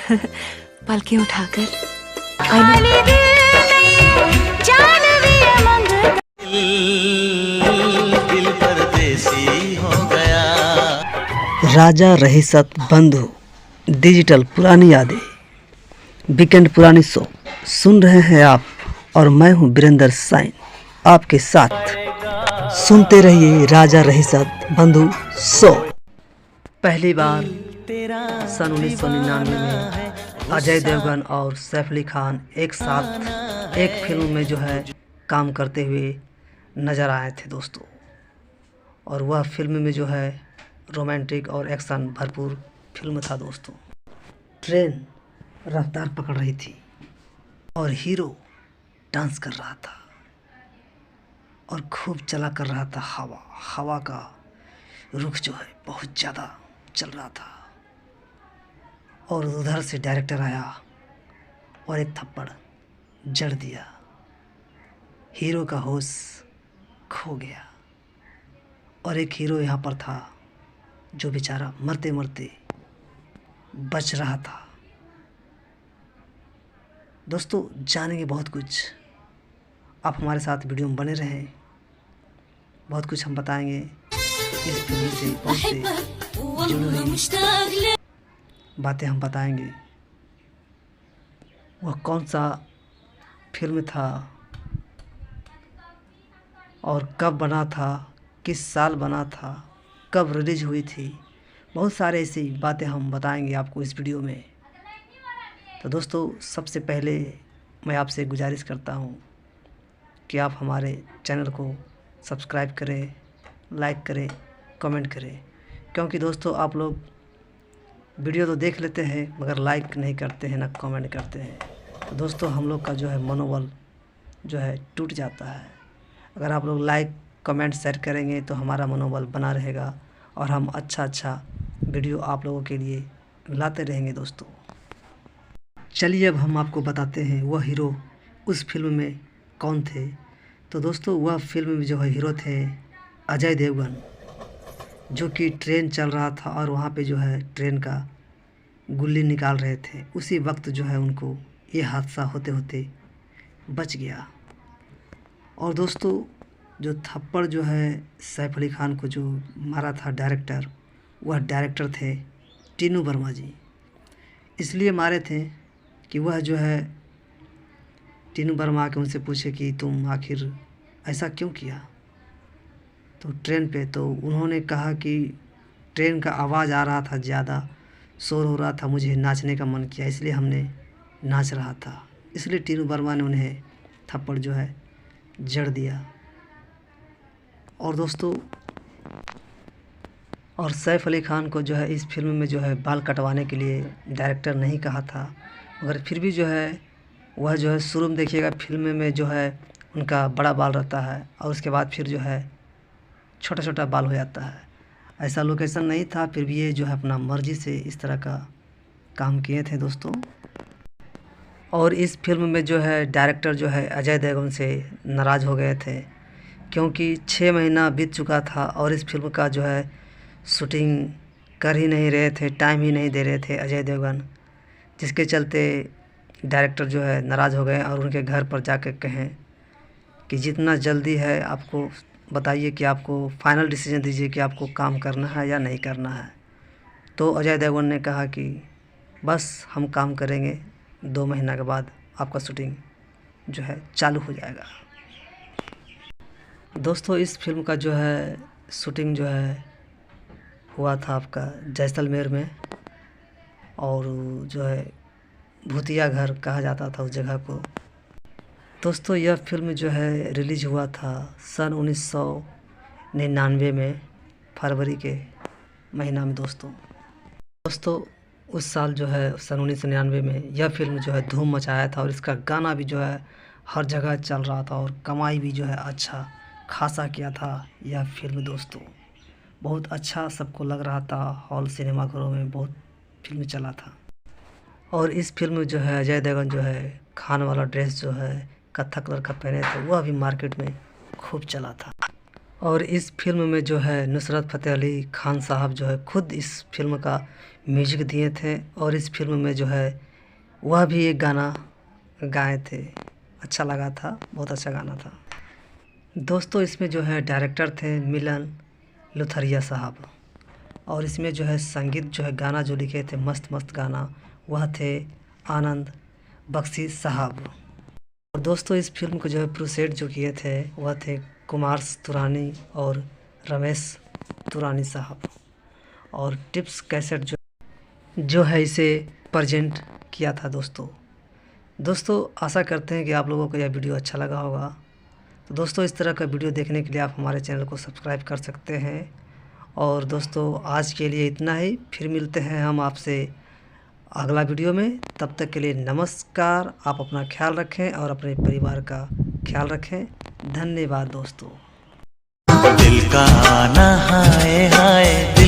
पलकें उठाकर दिल परदेसी हो गया। राजा रहीसत बंधु डिजिटल पुरानी यादें वीकेंड पुरानी शो सुन रहे हैं आप, और मैं हूं वीरेंद्र साइन आपके साथ। सुनते रहिए राजा रहीसत बंधु शो। पहली बार सन 1999 में अजय देवगन और सैफ अली खान एक साथ एक फिल्म में जो है काम करते हुए नज़र आए थे दोस्तों, और वह फिल्म में जो है रोमांटिक और एक्शन भरपूर फिल्म था दोस्तों। ट्रेन रफ्तार पकड़ रही थी और हीरो डांस कर रहा था और खूब चला कर रहा था। हवा का रुख जो है बहुत ज़्यादा चल रहा था, और उधर से डायरेक्टर आया और एक थप्पड़ जड़ दिया। हीरो का होश खो गया, और एक हीरो यहाँ पर था जो बेचारा मरते मरते बच रहा था। दोस्तों जानेंगे बहुत कुछ, आप हमारे साथ वीडियो में बने रहें। बहुत कुछ हम बताएंगे इस फिल्म से, बहुत से जुड़ी हुई बातें हम बताएंगे। वह कौन सा फिल्म था और कब बना था, किस साल बना था, कब रिलीज हुई थी, बहुत सारे ऐसी बातें हम बताएंगे आपको इस वीडियो में। तो दोस्तों सबसे पहले मैं आपसे गुजारिश करता हूँ कि आप हमारे चैनल को सब्सक्राइब करें, लाइक करें, कमेंट करें, क्योंकि दोस्तों आप लोग वीडियो तो देख लेते हैं मगर लाइक नहीं करते हैं ना कमेंट करते हैं। तो दोस्तों हम लोग का जो है मनोबल जो है टूट जाता है। अगर आप लोग लाइक कमेंट शेयर करेंगे तो हमारा मनोबल बना रहेगा और हम अच्छा वीडियो आप लोगों के लिए लाते रहेंगे दोस्तों। चलिए अब हम आपको बताते हैं वह हीरो उस फिल्म में कौन थे। तो दोस्तों वह फिल्म में जो है हीरो थे अजय देवगन, जो कि ट्रेन चल रहा था और वहाँ पे जो है ट्रेन का गुल्ली निकाल रहे थे। उसी वक्त जो है उनको ये हादसा होते होते बच गया। और दोस्तों जो थप्पड़ जो है सैफ अली खान को जो मारा था डायरेक्टर, वह डायरेक्टर थे टीनू वर्मा जी। इसलिए मारे थे कि वह जो है टीनू वर्मा आके उनसे पूछे कि तुम आखिर ऐसा क्यों किया तो ट्रेन पे। तो उन्होंने कहा कि ट्रेन का आवाज़ आ रहा था, ज़्यादा शोर हो रहा था, मुझे नाचने का मन किया, इसलिए हमने नाच रहा था। इसलिए टीनू वर्मा ने उन्हें थप्पड़ जो है जड़ दिया। और दोस्तों और सैफ अली खान को जो है इस फिल्म में जो है बाल कटवाने के लिए डायरेक्टर नहीं कहा था, मगर फिर भी जो है वह जो है शुरू में देखिएगा फिल्म में जो है उनका बड़ा बाल रहता है और उसके बाद फिर जो है छोटा छोटा बाल हो जाता है। ऐसा लोकेशन नहीं था, फिर भी ये जो है अपना मर्जी से इस तरह का काम किए थे दोस्तों। और इस फिल्म में जो है डायरेक्टर जो है अजय देवगन से नाराज़ हो गए थे, क्योंकि 6 महीना बीत चुका था और इस फिल्म का जो है शूटिंग कर ही नहीं रहे थे, टाइम ही नहीं दे रहे थे अजय देवगन, जिसके चलते डायरेक्टर जो है नाराज़ हो गए और उनके घर पर जाकर कहें कि जितना जल्दी है आपको बताइए कि आपको फाइनल डिसीजन दीजिए कि आपको काम करना है या नहीं करना है। तो अजय देवगन ने कहा कि बस हम काम करेंगे, 2 महीना के बाद आपका शूटिंग जो है चालू हो जाएगा। दोस्तों इस फिल्म का जो है शूटिंग जो है हुआ था आपका जैसलमेर में, और जो है भूतिया घर कहा जाता था उस जगह को। दोस्तों यह फिल्म जो है रिलीज़ हुआ था सन 1999 में फरवरी के महीना में दोस्तों उस साल जो है सन 1999 में यह फिल्म जो है धूम मचाया था, और इसका गाना भी जो है हर जगह चल रहा था और कमाई भी जो है अच्छा खासा किया था। यह फिल्म दोस्तों बहुत अच्छा सबको लग रहा था, हॉल सिनेमाघरों में बहुत फिल्म चला था। और इस फिल्म में जो है अजय देवगन जो है खान वाला ड्रेस जो है कत्था कलर का पहने थे, वह भी मार्केट में खूब चला था। और इस फिल्म में जो है नुसरत फ़तेह अली खान साहब जो है खुद इस फिल्म का म्यूजिक दिए थे और इस फिल्म में जो है वह भी एक गाना गाए थे, अच्छा लगा था, बहुत अच्छा गाना था। दोस्तों इसमें जो है डायरेक्टर थे मिलन लुथरिया साहब, और इसमें जो है संगीत जो है गाना जो लिखे थे मस्त मस्त गाना वह थे आनंद बख्शी साहब। और दोस्तों इस फिल्म को जो है प्रोसेड जो किए थे वह थे कुमार तुरानी और रमेश तुरानी साहब। और टिप्स कैसेट जो है इसे प्रेजेंट किया था। दोस्तों आशा करते हैं कि आप लोगों को यह वीडियो अच्छा लगा होगा। तो दोस्तों इस तरह का वीडियो देखने के लिए आप हमारे चैनल को सब्सक्राइब कर सकते हैं। और दोस्तों आज के लिए इतना ही, फिर मिलते हैं हम आपसे अगला वीडियो में। तब तक के लिए नमस्कार। आप अपना ख्याल रखें और अपने परिवार का ख्याल रखें। धन्यवाद दोस्तों। दिल का नहाए हाय